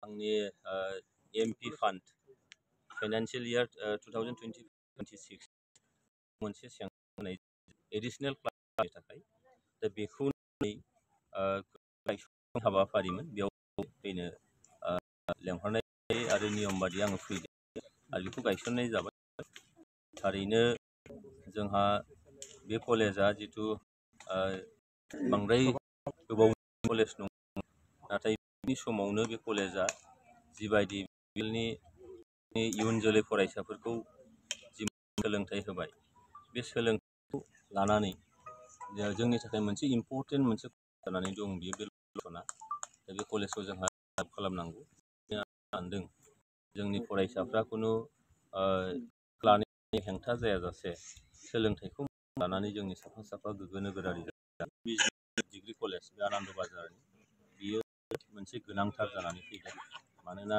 आंनि MP fund financial year 2020-26 मोनसे होनाय एडिशनेल क्लासनि थाखाय दा बेखौ गायसननाय हाबाफारिमोन बेयाव फैनो लेंहरनाय आरो नियम बादि आङो फैदों आरो बेखौ गायसननाय जाबाय। थारैनो जोंहा बे कलेजा जिथु बांद्राय गोबाव कलेज नङा, नाथाय बेनि समावनो बे कलेजा जिबायदि बिलनि इयुन जोलै फरायसाफोरखौ जि सोलोंथाइ होबाय, बे सोलोंथाइखौ लानानै जोंनि थाखाय मोनसे इम्परटेन्ट मोनसे जानानै दं बियो बे कलेजना। दा बे कलेजखौ जोंहा खालामनांगौ। आं सानदों जोंनि फरायसाफ्रा खुनु लानायनि हेंथा जायाजासे सोलोंथाइखौ लानानै जोंनि साफा गोग्गो नोगोरारि डिग्री कलेज बे आनन्द बाजारनि बियो मोनसे गोनांथार जानानै फैदों। मानोना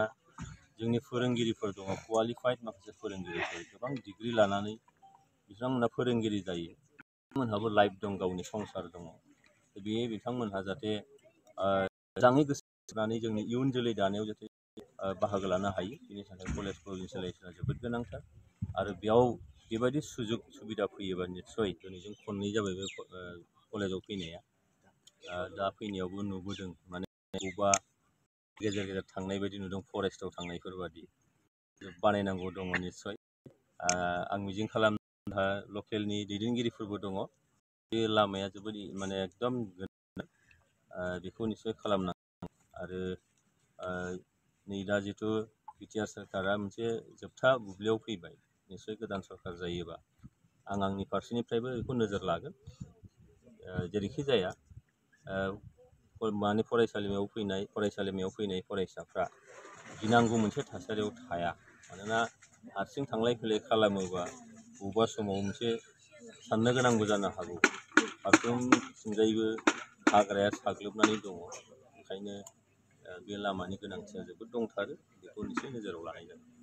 जोंनि फोरोंगिरिफोर दङ, क्वालिफाइड माखासे फोरोंगिरिफोर गोबां डिग्री लानानै बिथांमोनहा फोरोंगिरि जायो। बिथांमोनहाबो लाइफ दं, गावनि संसार दङ। बे बिथांमोनहा जाहाथे मोजाङै गोसो होनानै जोंनि इयुन जोलै दानायाव जाहाथे बाहागो लानो हायो, बेनि थाखाय कलेज इनस्टलेसना जोबोद गोनांथार। आरो बेयाव बेबायदि सुजुग सुबिदा फैयोबा निस्सय दिनैजों खननै जाबाय बे कलेजाव फैनाया। दा फैनायावबो नुबोदों, माने बबेबा गेजेर गेजेर थांनाय बायदि नुदों, फरेस्टआव थांनायफोर बादि बानायनांगौ दङ निस्सय। आं मिजिं खालामो लकेलनि दैदेनगिरिफोरबो दङ, बे लामाया जोबोद माने एकदम बेखौ निस्सय खालामनांगौ। आरो नै दा जिथु बिटिआर सोरखारा मोनसे जोबथा बुब्लियाव फैबाय, निस्सय गोदान सरखार जायोबा आं आंनि फारसेनिफ्रायबो बेखौ नोजोर लागोन। जेरैखि जाया माने फरायसालिमायाव फैनाय फरायसाफ्रा गिनांगौ मोनसे थासारियाव थाया। मानोना हारसिं थांलाय फैलाय खालामोबा बबेबा समाव मोनसे साननो गोनांबो जानो हागौ। फारफ्रोमथिंजायबो हाग्राया साग्लोबनानै दङ, ओंखायनो बे लामानि गोनांथिया जोबोद दंथारो, बेखौ निस्सय नोजोराव लानाय जागोन।